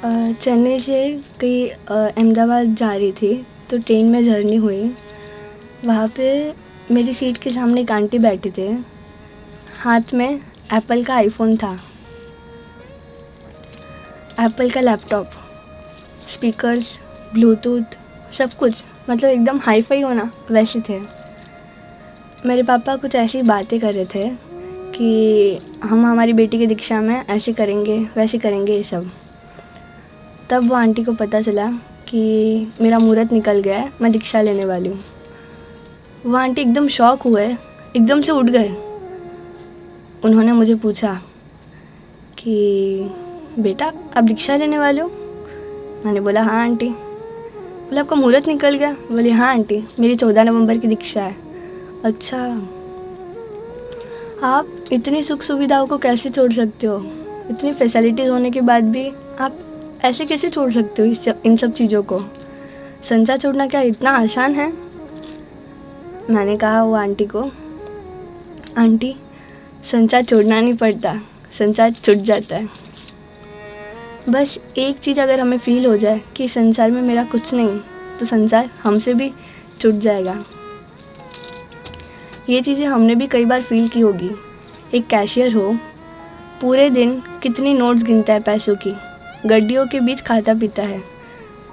चेन्नई से कहीं अहमदाबाद जा रही थी तो ट्रेन में जर्नी हुई। वहाँ पे मेरी सीट के सामने एक आंटी बैठे थे, हाथ में एप्पल का आईफोन था, एप्पल का लैपटॉप, स्पीकर्स, ब्लूटूथ, सब कुछ, मतलब एकदम हाई फाई होना वैसे थे। मेरे पापा कुछ ऐसी बातें कर रहे थे कि हम हमारी बेटी की दीक्षा में ऐसे करेंगे वैसे करेंगे ये सब। तब वो आंटी को पता चला कि मेरा मुहूर्त निकल गया है, मैं दीक्षा लेने वाली हूँ। वो आंटी एकदम शॉक हुए, एकदम से उठ गए। उन्होंने मुझे पूछा कि बेटा आप दीक्षा लेने वाले हो? मैंने बोला हाँ आंटी। बोला आपका मुहूर्त निकल गया? बोली हाँ आंटी, मेरी 14 नवंबर की दीक्षा है। अच्छा, आप इतनी सुख सुविधाओं को कैसे छोड़ सकते हो? इतनी फैसिलिटीज़ होने के बाद भी आप ऐसे कैसे छोड़ सकते हो इन सब चीज़ों को? संसार छोड़ना क्या इतना आसान है? मैंने कहा वो आंटी को, आंटी संसार छोड़ना नहीं पड़ता, संसार छूट जाता है। बस एक चीज़ अगर हमें फील हो जाए कि संसार में मेरा कुछ नहीं, तो संसार हमसे भी छूट जाएगा। ये चीज़ें हमने भी कई बार फील की होगी। एक कैशियर हो, पूरे दिन कितनी नोट्स गिनता है पैसों की, गड्डियों के बीच खाता पीता है,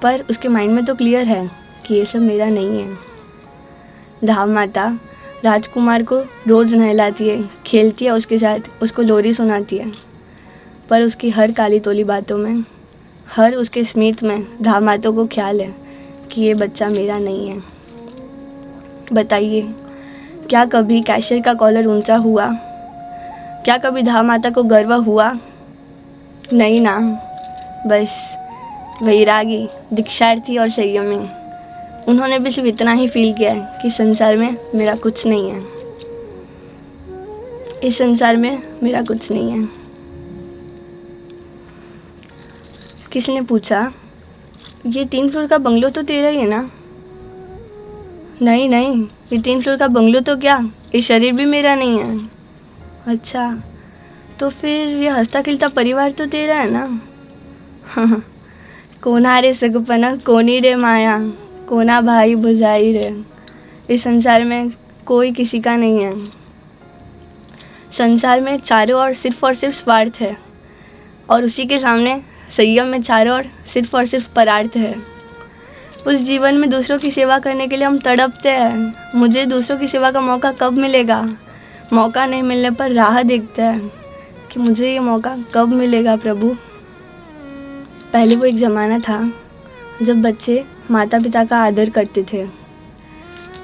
पर उसके माइंड में तो क्लियर है कि ये सब मेरा नहीं है। धाम माता राजकुमार को रोज़ नहलाती है, खेलती है उसके साथ, उसको लोरी सुनाती है, पर उसकी हर काली तोली बातों में, हर उसके स्मित में धाम माता को ख्याल है कि ये बच्चा मेरा नहीं है। बताइए, क्या कभी कैशियर का कॉलर ऊंचा हुआ? क्या कभी धाम माता को गर्व हुआ? नहीं ना। बस वैरागी, दीक्षार्थी और संयमी, उन्होंने भी सिर्फ इतना ही फील किया है कि संसार में मेरा कुछ नहीं है, इस संसार में मेरा कुछ नहीं है। किसी ने पूछा, ये 3 फ्लोर का बंगलो तो तेरा ही है ना? नहीं नहीं, ये 3 फ्लोर का बंगलो तो क्या, ये शरीर भी मेरा नहीं है। अच्छा, तो फिर ये हंसता खिलता परिवार तो तेरा है ना? कोना रे सगपना कोनी रे माया, कोना भाई बुझाई रे। इस संसार में कोई किसी का नहीं है। संसार में चारों ओर सिर्फ और सिर्फ स्वार्थ है, और उसी के सामने संयम में चारों ओर सिर्फ और सिर्फ परार्थ है। उस जीवन में दूसरों की सेवा करने के लिए हम तड़पते हैं। मुझे दूसरों की सेवा का मौका कब मिलेगा? मौका नहीं मिलने पर राह देखते हैं कि मुझे ये मौका कब मिलेगा प्रभु। पहले वो एक ज़माना था जब बच्चे माता पिता का आदर करते थे,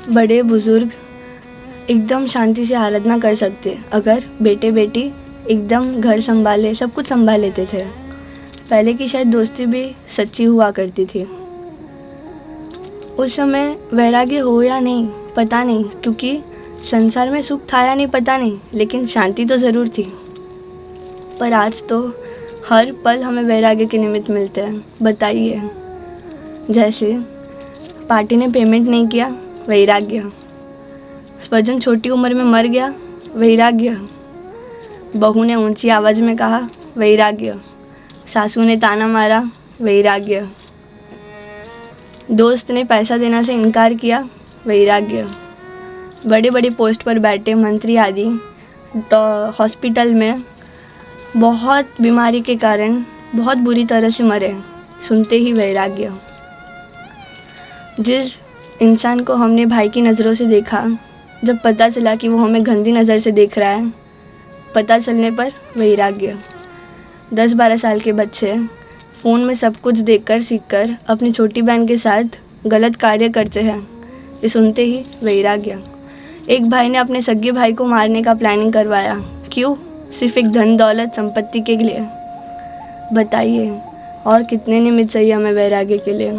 बड़े बुजुर्ग एकदम शांति से आराधना कर सकते अगर बेटे बेटी एकदम घर संभाले, सब कुछ संभाल लेते थे। पहले की शायद दोस्ती भी सच्ची हुआ करती थी। उस समय वैराग्य हो या नहीं पता नहीं, क्योंकि संसार में सुख था या नहीं पता नहीं, लेकिन शांति तो ज़रूर थी। पर आज तो हर पल हमें वैराग्य के निमित्त मिलते हैं। बताइए, जैसे पार्टी ने पेमेंट नहीं किया, वैराग्य। स्वजन छोटी उम्र में मर गया, वैराग्य। बहू ने ऊंची आवाज़ में कहा, वैराग्य। सासू ने ताना मारा, वैराग्य। दोस्त ने पैसा देना से इनकार किया, वैराग्य। बड़े बड़े पोस्ट पर बैठे मंत्री आदि हॉस्पिटल में बहुत बीमारी के कारण बहुत बुरी तरह से मरे, सुनते ही वैराग्य। जिस इंसान को हमने भाई की नज़रों से देखा, जब पता चला कि वो हमें गंदी नज़र से देख रहा है, पता चलने पर वैराग्य। 10-12 साल के बच्चे फ़ोन में सब कुछ देखकर सीखकर अपनी छोटी बहन के साथ गलत कार्य करते हैं, ये सुनते ही वैराग्य। एक भाई ने अपने सगे भाई को मारने का प्लानिंग करवाया, क्यों? सिर्फ एक धन दौलत संपत्ति के लिए। बताइए, और कितने निमित्त चाहिए हमें वैराग्य के लिए?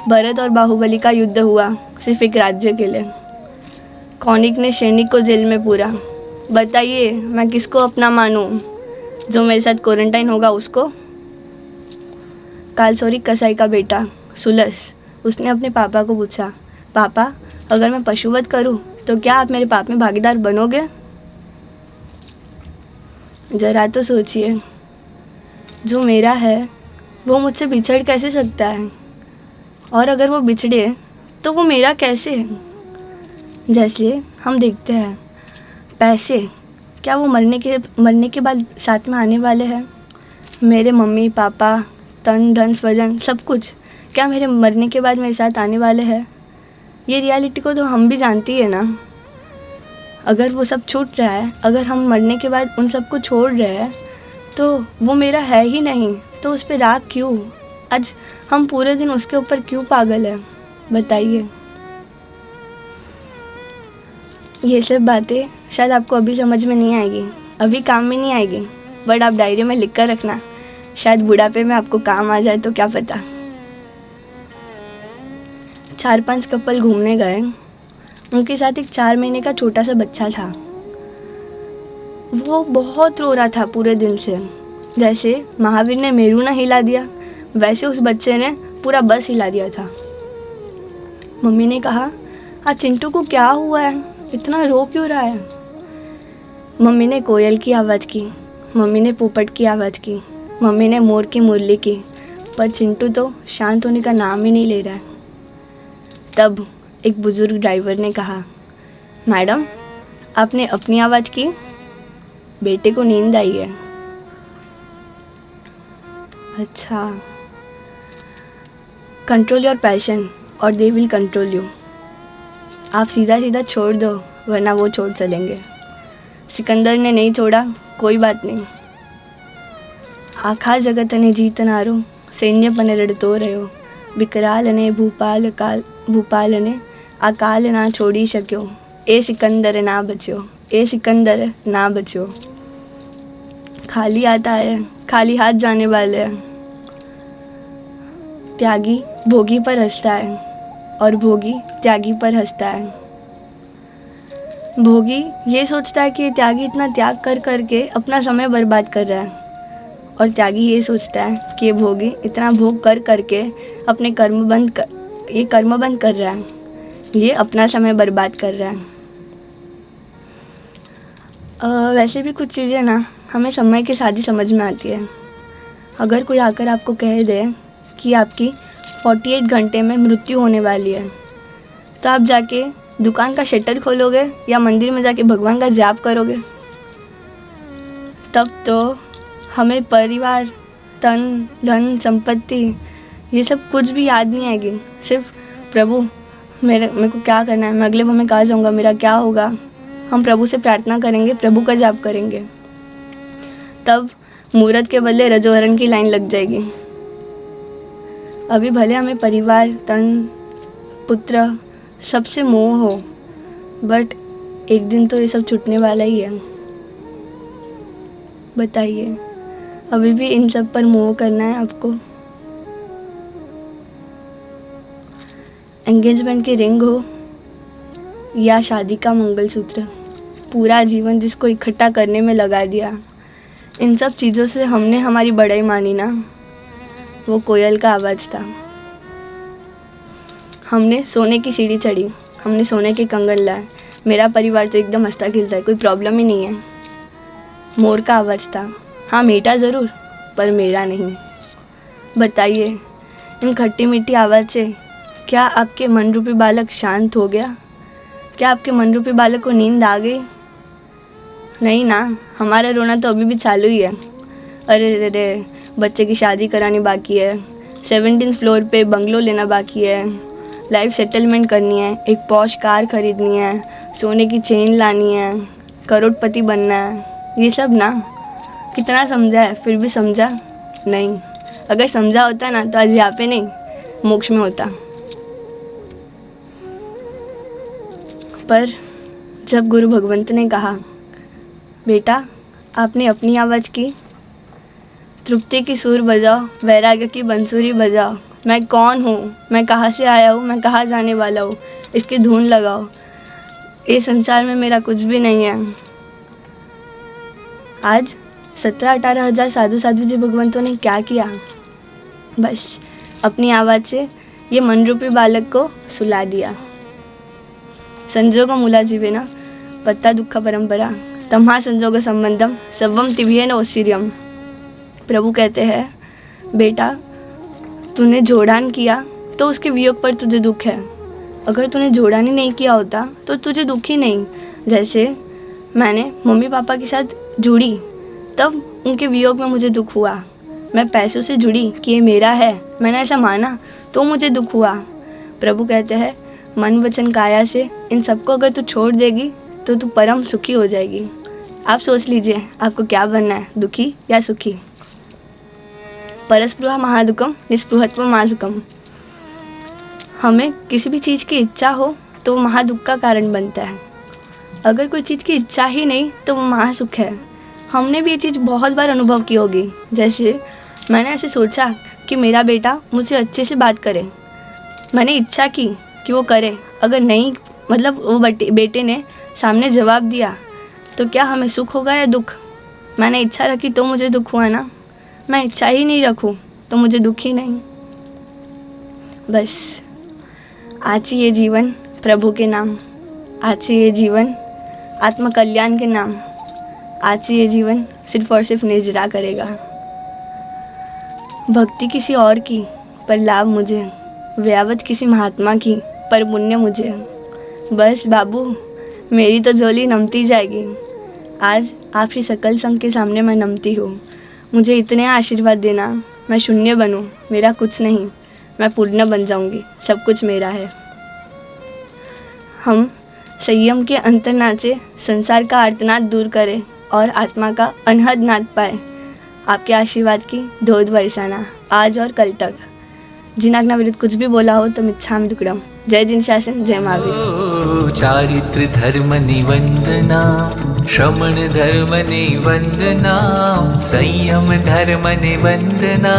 भरत और बाहुबली का युद्ध हुआ सिर्फ एक राज्य के लिए। कौनिक ने सैनिक को जेल में पूरा। बताइए, मैं किसको अपना मानूं? जो मेरे साथ क्वारंटाइन होगा उसको? कालसोरी कसाई का बेटा सुलस, उसने अपने पापा को पूछा, पापा अगर मैं पशुवध करूं तो क्या आप मेरे पाप में भागीदार बनोगे? ज़रा तो सोचिए। जो मेरा है वो मुझसे बिछड़ कैसे सकता है, और अगर वो बिछड़े तो वो मेरा कैसे है। जैसे हम देखते हैं पैसे, क्या वो मरने के बाद साथ में आने वाले हैं। मेरे मम्मी पापा, तन धन स्वजन सब कुछ क्या मेरे मरने के बाद मेरे साथ आने वाले हैं। ये रियलिटी को तो हम भी जानती है ना। अगर वो सब छूट रहा है, अगर हम मरने के बाद उन सब को छोड़ रहे हैं तो वो मेरा है ही नहीं, तो उस पर राग क्यों। आज हम पूरे दिन उसके ऊपर क्यों पागल हैं, बताइए। ये सब बातें शायद आपको अभी समझ में नहीं आएगी, अभी काम में नहीं आएगी, बट आप डायरी में लिख कर रखना, शायद बुढ़ापे में आपको काम आ जाए तो क्या पता। 4-5 कपल घूमने गए, उनके साथ एक 4 महीने का छोटा सा बच्चा था। वो बहुत रो रहा था पूरे दिन से। जैसे महावीर ने मेरू ना हिला दिया, वैसे उस बच्चे ने पूरा बस हिला दिया था। मम्मी ने कहा, आज चिंटू को क्या हुआ है, इतना रो क्यों रहा है। मम्मी ने कोयल की आवाज़ की, मम्मी ने पोपट की आवाज़ की, मम्मी ने मोर की मुरली की, पर चिंटू तो शांत होने का नाम ही नहीं ले रहा है। तब एक बुज़ुर्ग ड्राइवर ने कहा, मैडम आपने अपनी आवाज़ की, बेटे को नींद आई है। अच्छा, कंट्रोल योर पैशन और दे विल कंट्रोल यू। आप सीधा सीधा छोड़ दो, वरना वो छोड़ चलेंगे। सिकंदर ने नहीं छोड़ा, कोई बात नहीं। आखा जगतने जीतनारो सैन्यपने रड़तो रहो, विकरालने भूपालने अकाल ना छोड़ी शक्यो, ए सिकंदर ना बच्यो, ए सिकंदर ना बच्यो। खाली आता है, खाली हाथ जाने वाले हैं। त्यागी भोगी पर हंसता है और भोगी त्यागी पर हंसता है। भोगी ये सोचता है कि त्यागी इतना त्याग कर करके अपना समय बर्बाद कर रहा है, और त्यागी ये सोचता है कि ये भोगी इतना भोग कर करके अपने कर्म बंद कर रहा है, ये अपना समय बर्बाद कर रहा है। वैसे भी कुछ चीज़ें ना हमें समय के साथ ही समझ में आती है। अगर कोई आकर आपको कह दे कि आपकी 48 घंटे में मृत्यु होने वाली है, तो आप जाके दुकान का शटर खोलोगे या मंदिर में जाके भगवान का जाप करोगे। तब तो हमें परिवार, तन धन संपत्ति ये सब कुछ भी याद नहीं आएगी। सिर्फ प्रभु मेरे को क्या करना है, मैं अगले भव में कहाँ जाऊँगा, मेरा क्या होगा, हम प्रभु से प्रार्थना करेंगे, प्रभु का जाप करेंगे। तब मुहूर्त के बदले रजोहरण की लाइन लग जाएगी। अभी भले हमें परिवार, तन, पुत्र सबसे मोह हो, बट एक दिन तो ये सब छूटने वाला ही है। बताइए, अभी भी इन सब पर मोह करना है आपको। एंगेजमेंट की रिंग हो या शादी का मंगलसूत्र, पूरा जीवन जिसको इकट्ठा करने में लगा दिया, इन सब चीज़ों से हमने हमारी बड़ाई मानी ना, वो कोयल का आवाज़ था। हमने सोने की सीढ़ी चढ़ी, हमने सोने के कंगन लाए, मेरा परिवार तो एकदम हंसता खिलता है, कोई प्रॉब्लम ही नहीं है। मोर का आवाज़ था, हाँ मीठा ज़रूर पर मेरा नहीं। बताइए, इन खट्टी मीठी आवाज़ से क्या आपके मन रूपी बालक शांत हो गया? क्या आपके मन रूपी बालक को नींद आ गई? नहीं ना, हमारा रोना तो अभी भी चालू ही है। अरे रे, बच्चे की शादी करानी बाकी है, 17th फ्लोर पे बंगलो लेना बाकी है, लाइफ सेटलमेंट करनी है, एक पॉश कार खरीदनी है, सोने की चेन लानी है, करोड़पति बनना है। ये सब ना कितना समझा है, फिर भी समझा नहीं। अगर समझा होता ना तो आज यहाँ पे नहीं, मोक्ष में होता। पर जब गुरु भगवंत ने कहा, बेटा आपने अपनी आवाज़ की, तृप्ति की सुर बजाओ, वैराग्य की बंसुरी बजाओ, मैं कौन हूँ, मैं कहाँ से आया हूँ, मैं कहाँ जाने वाला हूँ, इसकी धुन लगाओ, ये संसार में मेरा कुछ भी नहीं है। आज 17-18 हज़ार साधु जी भगवंतों ने क्या किया? बस अपनी आवाज़ से ये मन रूपी बालक को सुला दिया। संजोग मूला जीवेन पत्ता दुःख परंपरा तम्हा संजोग संबंधम सर्वम तिभियेन ओसिरियम। प्रभु कहते हैं, बेटा तूने जोड़ान किया तो उसके वियोग पर तुझे दुख है, अगर तूने जोड़ान ही नहीं किया होता तो तुझे दुख ही नहीं। जैसे मैंने मम्मी पापा के साथ जुड़ी तब उनके वियोग में मुझे दुख हुआ, मैं पैसों से जुड़ी कि ये मेरा है, मैंने ऐसा माना तो मुझे दुख हुआ। प्रभु कहते हैं, मन वचन काया से इन सबको अगर तू छोड़ देगी तो तू परम सुखी हो जाएगी। आप सोच लीजिए आपको क्या बनना है, दुखी या सुखी। परस्पृहा महादुखम निस्पृहत्व महासुखम। हमें किसी भी चीज़ की इच्छा हो तो वो महादुख का कारण बनता है, अगर कोई चीज़ की इच्छा ही नहीं तो वो महासुख है। हमने भी ये चीज़ बहुत बार अनुभव की होगी। जैसे मैंने ऐसे सोचा कि मेरा बेटा मुझसे अच्छे से बात करे, मैंने इच्छा की कि वो करे, अगर नहीं मतलब वो बेटे ने सामने जवाब दिया तो क्या हमें सुख होगा या दुख। मैंने इच्छा रखी तो मुझे दुख हुआ ना, मैं इच्छा ही नहीं रखूं तो मुझे दुख ही नहीं। बस आज ये जीवन प्रभु के नाम, आज ये जीवन आत्म कल्याण के नाम, आज ये जीवन सिर्फ और सिर्फ निजरा करेगा। भक्ति किसी और की पर लाभ मुझे, व्यावत किसी महात्मा की पर पुण्य मुझे। बस बाबू मेरी तो झोली नमती जाएगी। आज आपकी सकल संग के सामने मैं नमती हूँ, मुझे इतने आशीर्वाद देना, मैं शून्य बनूँ, मेरा कुछ नहीं, मैं पूर्ण बन जाऊँगी, सब कुछ मेरा है। हम संयम के अंतर नाचे, संसार का आर्तनाद दूर करें और आत्मा का अनहद नाद पाए। आपके आशीर्वाद की धोध बरसाना आज और कल तक। जिनाज्ञा विरुद्ध कुछ भी बोला हो तो मिच्छामि दुक्कडम। जय जिन शासन, जय महावीर। चारित्र धर्म निवंदना, श्रमण धर्म निवंदना, संयम धर्म निवंदना।